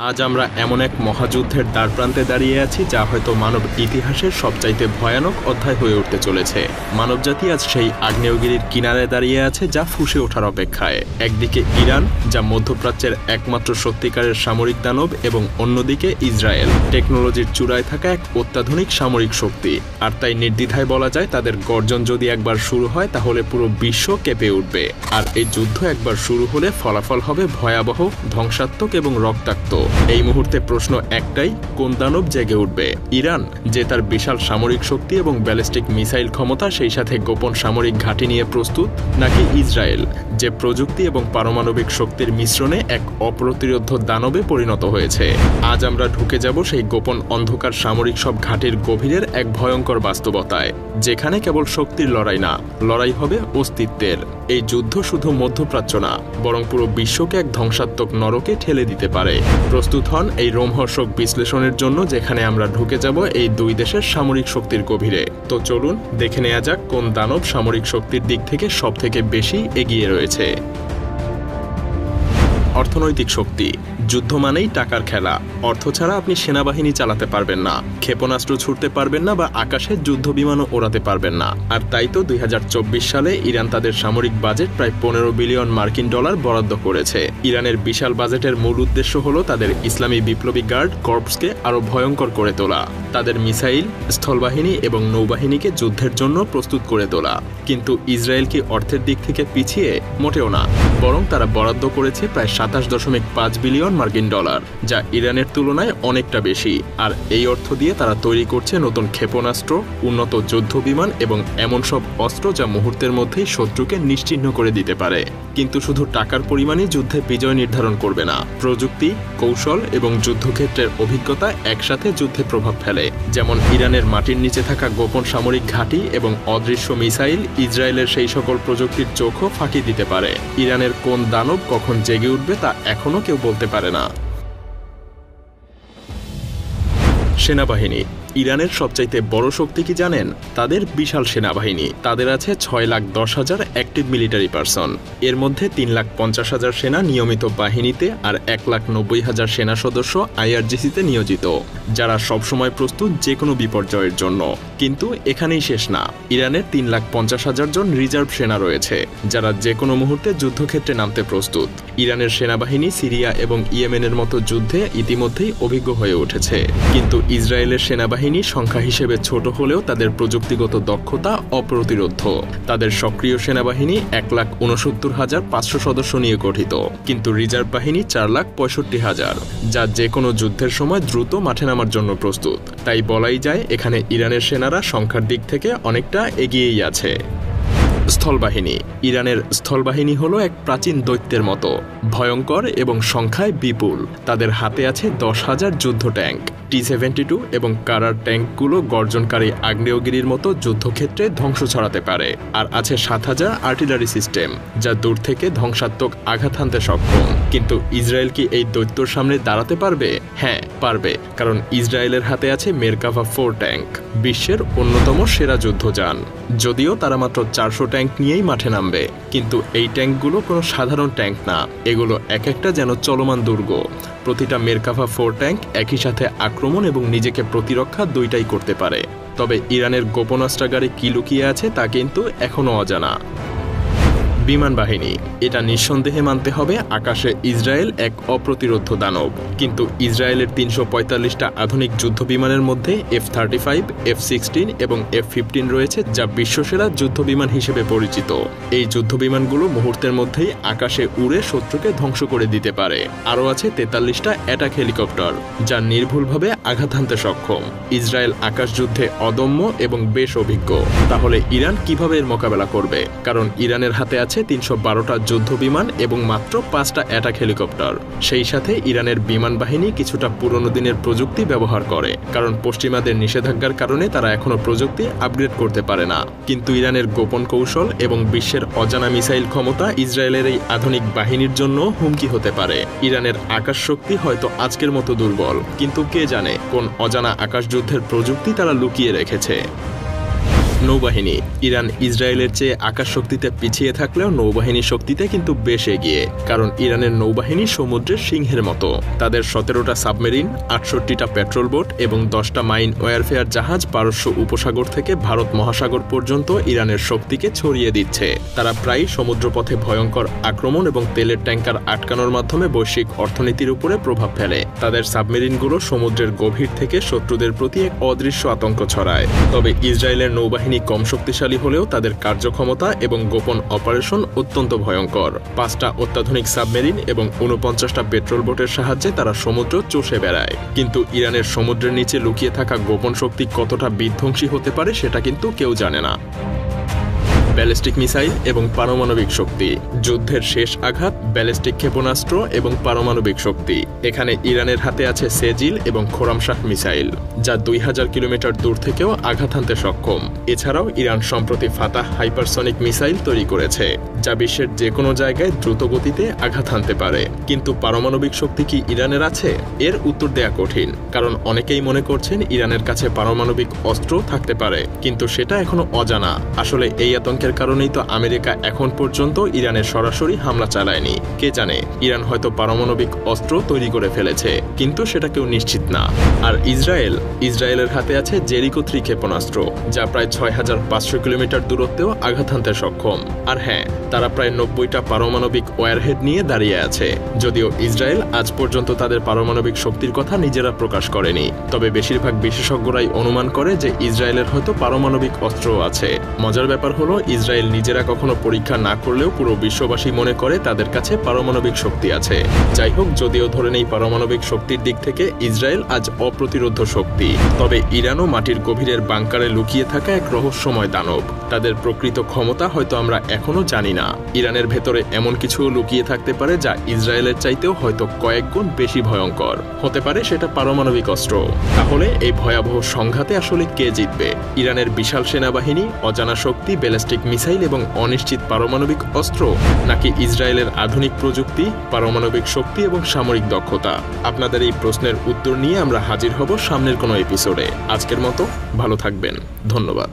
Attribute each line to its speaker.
Speaker 1: আজ আমরা এমন এক মহাযুদ্ধের দ্বারপ্রান্তে দাঁড়িয়ে আছি যা হয়তো মানব ইতিহাসের সবচাইতে ভয়ানক অধ্যায় হয়ে উঠতে চলেছে। মানবজাতি আজ সেই আগ্নেয়গিরির কিনারে দাঁড়িয়ে আছে যা ফুঁসে ওঠার অপেক্ষায়। একদিকে ইরান, যা মধ্যপ্রাচ্যের একমাত্র সত্যিকারের সামরিক দানব, এবং অন্যদিকে ইসরায়েল, টেকনোলজির চূড়ায় থাকা এক অত্যাধুনিক সামরিক শক্তি। আর তাই নির্দ্বিধায় বলা যায়, তাদের গর্জন যদি একবার শুরু হয় তাহলে পুরো বিশ্ব কেঁপে উঠবে। আর এই যুদ্ধ একবার শুরু হলে ফলাফল হবে ভয়াবহ, ধ্বংসাত্মক এবং রক্তাক্ত। এই মুহূর্তে প্রশ্ন একটাই, কোন দানব জেগে উঠবে? ইরান, যে তার বিশাল সামরিক শক্তি এবং ব্যালিস্টিক মিসাইল ক্ষমতা, সেই সাথে গোপন সামরিক ঘাঁটি নিয়ে প্রস্তুত, নাকি ইসরায়েল, যে প্রযুক্তি এবং পারমাণবিক শক্তির মিশ্রণে এক অপ্রতিরোধ্য দানবে পরিণত হয়েছে? আজ আমরা ঢুকে যাব সেই গোপন অন্ধকার সামরিক সব ঘাঁটির গভীরের এক ভয়ঙ্কর বাস্তবতায়, যেখানে কেবল শক্তির লড়াই না, লড়াই হবে অস্তিত্বের। এই যুদ্ধ শুধু মধ্যপ্রাচ্য না, বরং পুরো বিশ্বকে এক ধ্বংসাত্মক নরকে ঠেলে দিতে পারে। প্রস্তুত হন এই রোমহর্ষক বিশ্লেষণের জন্য, যেখানে আমরা ঢুকে যাব এই দুই দেশের সামরিক শক্তির গভীরে। তো চলুন দেখে নেওয়া যাক কোন দানব সামরিক শক্তির দিক থেকে সবথেকে বেশি এগিয়ে রয়েছে। অর্থনৈতিক শক্তি। যুদ্ধ মানেই টাকার খেলা। অর্থ ছাড়া আপনি সেনাবাহিনী চালাতে পারবেন না, ক্ষেপণাস্ত্র ছুটতে পারবেন না, বা আকাশে যুদ্ধ বিমানও ওড়াতে পারবেন না। আর তাই তো 2024 সালে ইরান তাদের সামরিক বাজেট প্রায় 15 বিলিয়ন মার্কিন ডলার বরাদ্দ করেছে। ইরানের বিশাল বাজেটের মূল উদ্দেশ্য হল তাদের ইসলামী বিপ্লবী গার্ড কর্পসকে আরও ভয়ঙ্কর করে তোলা, তাদের মিসাইল, স্থলবাহিনী এবং নৌবাহিনীকে যুদ্ধের জন্য প্রস্তুত করে তোলা। কিন্তু ইসরায়েল কি অর্থের দিক থেকে পিছিয়ে? মোটেও না, বরং তারা বরাদ্দ করেছে প্রায় 27.5 বিলিয়ন মার্কিন ডলার, যা ইরানের তুলনায় অনেকটা বেশি। আর এই অর্থ দিয়ে তারা তৈরি করছে নতুন ক্ষেপণাস্ত্র, উন্নত যুদ্ধ বিমান এবং এমন সব অস্ত্র যা মুহূর্তের মধ্যেই শত্রুকে নিশ্চিহ্ন করে দিতে পারে। কিন্তু শুধু টাকার পরিমাণই যুদ্ধে বিজয় নির্ধারণ করবে না, প্রযুক্তি, কৌশল এবং যুদ্ধক্ষেত্রের অভিজ্ঞতা একসাথে যুদ্ধে প্রভাব ফেলে। যেমন ইরানের মাটির নিচে থাকা গোপন সামরিক ঘাঁটি এবং অদৃশ্য মিসাইল ইসরায়েলের সেই সকল প্রযুক্তির চোখও ফাঁকি দিতে পারে। ইরানের কোন দানব কখন জেগে উঠবে তা এখনও কেউ বলতে পারে না। সেনাবাহিনী। ইরানের সবচাইতে বড় শক্তি কি জানেন? তাদের বিশাল সেনাবাহিনী। তাদের আছে 6,10,000 অ্যাক্টিভ মিলিটারি পারসন। এর মধ্যে 3,50,000 সেনা নিয়মিত বাহিনীতে আর 1,90,000 সেনা সদস্য IRGC-তে নিয়োজিত, যারা সবসময় প্রস্তুত যে কোনো বিপর্যয়ের জন্য। কিন্তু এখানেই শেষ না। ইরানের 3,50,000 জন রিজার্ভ সেনা রয়েছে, যারা যে কোনো মুহূর্তে যুদ্ধক্ষেত্রে নামতে প্রস্তুত। ইরানের সেনাবাহিনী সিরিয়া এবং ইয়েমেনের মতো যুদ্ধে ইতিমধ্যেই অভিজ্ঞ হয়ে উঠেছে। কিন্তু ইসরায়েলের সেনাবাহিনী সংখ্যা হিসেবে ছোট হলেও তাদের প্রযুক্তিগত দক্ষতা অপ্রতিরোধ্য। তাদের সক্রিয় সেনাবাহিনী 1,69,500 সদস্য নিয়ে গঠিত, কিন্তু রিজার্ভ বাহিনী 4,65,000, যা যে কোনো যুদ্ধের সময় দ্রুত মাঠে নামার জন্য প্রস্তুত। তাই বলাই যায় এখানে ইরানের সেনারা সংখ্যার দিক থেকে অনেকটা এগিয়েই আছে। স্থলবাহিনী। ইরানের স্থলবাহিনী হলো এক প্রাচীন দৈত্যের মতো, ভয়ঙ্কর এবং সংখ্যায় বিপুল। তাদের হাতে আছে 10,000 যুদ্ধ ট্যাঙ্ক, T-72 এবং কারার ট্যাঙ্কগুলো গর্জনকারী আগ্নেয়গিরির মতো যুদ্ধক্ষেত্রে ধ্বংস ছড়াতে পারে। আর আছে 7,000 আর্টিলারি সিস্টেম, যা দূর থেকে ধ্বংসাত্মক আঘাত হানতে সক্ষম। কিন্তু ইসরায়েল কি এই দৈত্যর সামনে দাঁড়াতে পারবে? হ্যাঁ, পারবে, কারণ ইসরায়েলের হাতে আছে মেরকাভা 4 ট্যাঙ্ক, বিশ্বের অন্যতম সেরা যুদ্ধযান। যদিও তারা মাত্র 400 ট্যাঙ্ক নিয়েই মাঠে নামবে, কিন্তু এই ট্যাঙ্কগুলো কোনো সাধারণ ট্যাঙ্ক না। এগুলো এক একটা যেন চলমান দুর্গ। প্রতিটা মেরকাভা 4 ট্যাঙ্ক একই সাথে আক্রমণ এবং নিজেকে প্রতিরক্ষা দুইটাই করতে পারে। তবে ইরানের গোপনাস্ত্রাগারে কি লুকিয়ে আছে তা কিন্তু এখনও অজানা। বিমান বাহিনী। এটা নিঃসন্দেহে মানতে হবে, আকাশে ইসরায়েল এক অপ্রতিরোধ্য দানব। কিন্তু ইসরায়েলের 345টা আধুনিক যুদ্ধ বিমানের মধ্যে F-35, F-16 এবং F-15 রয়েছে, যা বিশ্বসেরা যুদ্ধ বিমান হিসেবে পরিচিত। এই যুদ্ধ বিমানগুলো মুহূর্তের মধ্যেই আকাশে উড়ে শত্রুকে ধ্বংস করে দিতে পারে। আরও আছে 43টা অ্যাটাক হেলিকপ্টার, যা নির্ভুলভাবে আঘাত হানতে সক্ষম। ইসরায়েল আকাশ যুদ্ধে অদম্য এবং বেশ অভিজ্ঞ। তাহলে ইরান কিভাবে এর মোকাবেলা করবে? কারণ ইরানের হাতে আছে 312টা যুদ্ধ বিমান এবং মাত্র 5টা অ্যাটাক হেলিকপ্টার। সেই সাথে ইরানের বিমান বাহিনী কিছুটা পুরনো দিনের প্রযুক্তি ব্যবহার করে, কারণ পশ্চিমাদের নিষেধাজ্ঞার কারণে তারা এখনো প্রযুক্তি আপগ্রেড করতে পারে না। কিন্তু ইরানের গোপন কৌশল এবং বিশ্বের অজানা মিসাইল ক্ষমতা ইসরায়েলের এই আধুনিক বাহিনীর জন্য হুমকি হতে পারে। ইরানের আকাশ শক্তি হয়তো আজকের মতো দুর্বল, কিন্তু কে জানে কোন অজানা আকাশ যুদ্ধের প্রযুক্তি তারা লুকিয়ে রেখেছে। নৌবাহিনী। ইরান ইসরায়েলের চেয়ে আকাশ শক্তিতে পিছিয়ে থাকলেও নৌবাহিনী শক্তিতে কিন্তু বেশ এগিয়ে, কারণ ইরানের নৌবাহিনী সমুদ্রের সিংহের মতো। তাদের 17টা সাবমেরিন, 68টা পেট্রোল বোট এবং 10টা মাইন ওয়ারফেয়ার জাহাজ পারস্য উপসাগর থেকে ভারত মহাসাগর পর্যন্ত ইরানের শক্তিকে ছড়িয়ে দিচ্ছে। তারা প্রায়ই সমুদ্রপথে ভয়ঙ্কর আক্রমণ এবং তেলের ট্যাঙ্কার আটকানোর মাধ্যমে বৈশ্বিক অর্থনীতির উপরে প্রভাব ফেলে। তাদের সাবমেরিনগুলো সমুদ্রের গভীর থেকে শত্রুদের প্রতি এক অদৃশ্য আতঙ্ক ছড়ায়। তবে ইসরায়েলের নৌবাহিনী কম শক্তিশালী হলেও তাদের কার্যক্ষমতা এবং গোপন অপারেশন অত্যন্ত ভয়ঙ্কর। 5টা অত্যাধুনিক সাবমেরিন এবং 49টা পেট্রোল বোটের সাহায্যে তারা সমুদ্র চষে বেড়ায়। কিন্তু ইরানের সমুদ্রের নিচে লুকিয়ে থাকা গোপন শক্তি কতটা বিধ্বংসী হতে পারে সেটা কিন্তু কেউ জানে না। ব্যালিস্টিক মিসাইল এবং পারমাণবিক শক্তি। যুদ্ধের শেষ আঘাত ব্যালিস্টিক ক্ষেপণাস্ত্র এবং পারমাণবিক শক্তি। এখানে ইরানের হাতে আছে সেজিল এবং খোরামশাহ মিসাইল, যা 2000 কিলোমিটার দূর থেকেও আঘাত হানতে সক্ষম। এছাড়াও ইরান সম্প্রতি ফাতাহ হাইপারসনিক মিসাইল তৈরি করেছে, যা বিশ্বের যে কোনো জায়গায় দ্রুত গতিতে আঘাত হানতে পারে। কিন্তু পারমাণবিক শক্তি কি ইরানের আছে? এর উত্তর দেয়া কঠিন, কারণ অনেকেই মনে করছেন ইরানের কাছে পারমাণবিক অস্ত্র থাকতে পারে, কিন্তু সেটা এখনো অজানা। আসলে এই আতঙ্কের কারণেই তো আমেরিকা এখন পর্যন্ত ইরানের সরাসরি হামলা চালায়নি। কে জানে, ইরান হয়তো পারমাণবিক অস্ত্র তৈরি করে ফেলেছে, কিন্তু সেটা কেউ নিশ্চিত না। আর ইসরায়েলের হাতে আছে জেরিকো 3 ক্ষেপণাস্ত্র, যা প্রায় 6500 কিলোমিটার দূরত্বেও আঘাত হানতে সক্ষম। আর হ্যাঁ, তারা প্রায় 90টা পারমাণবিক ওয়ারহেড নিয়ে দাঁড়িয়ে আছে। যদিও ইসরায়েল আজ পর্যন্ত তাদের পারমাণবিক শক্তির কথা নিজেরা প্রকাশ করেনি, তবে বেশিরভাগ বিশেষজ্ঞরাই অনুমান করে যে ইসরায়েলের হয়তো পারমাণবিক অস্ত্র আছে। মজার ব্যাপার হলো, ইসরায়েল নিজেরা কখনো পরীক্ষা না করলেও পুরো বিশ্ববাসী মনে করে তাদের কাছে পারমাণবিক শক্তি আছে। যাই হোক, যদিও ধরে নেই পারমাণবিক শক্তির দিক থেকে ইসরায়েল আজ অপ্রতিরোধ্য শক্তি, তবে ইরানও মাটির গভীরের বাংকারে লুকিয়ে থাকা এক রহস্যময় দানব। তাদের প্রকৃত ক্ষমতা হয়তো আমরা এখনো জানি না। ইরানের ভেতরে এমন কিছু লুকিয়ে থাকতে পারে যা ইসরায়েলের চাইতেও হয়তো কয়েক গুণ বেশি ভয়ঙ্কর হতে পারে। সেটা পারমাণবিক অস্ত্র। তাহলে এই ভয়াবহ সংঘাতে আসলে কে জিতবে? ইরানের বিশাল সেনাবাহিনী, অজানা শক্তি, ব্যালিস্টিক মিসাইল এবং অনিশ্চিত পারমাণবিক অস্ত্র, নাকি ইসরায়েলের আধুনিক প্রযুক্তি, পারমাণবিক শক্তি এবং সামরিক দক্ষতা? আপনাদের এই প্রশ্নের উত্তর নিয়ে আমরা হাজির হব সামনের কোনো এপিসোডে। আজকের মতো ভালো থাকবেন। ধন্যবাদ।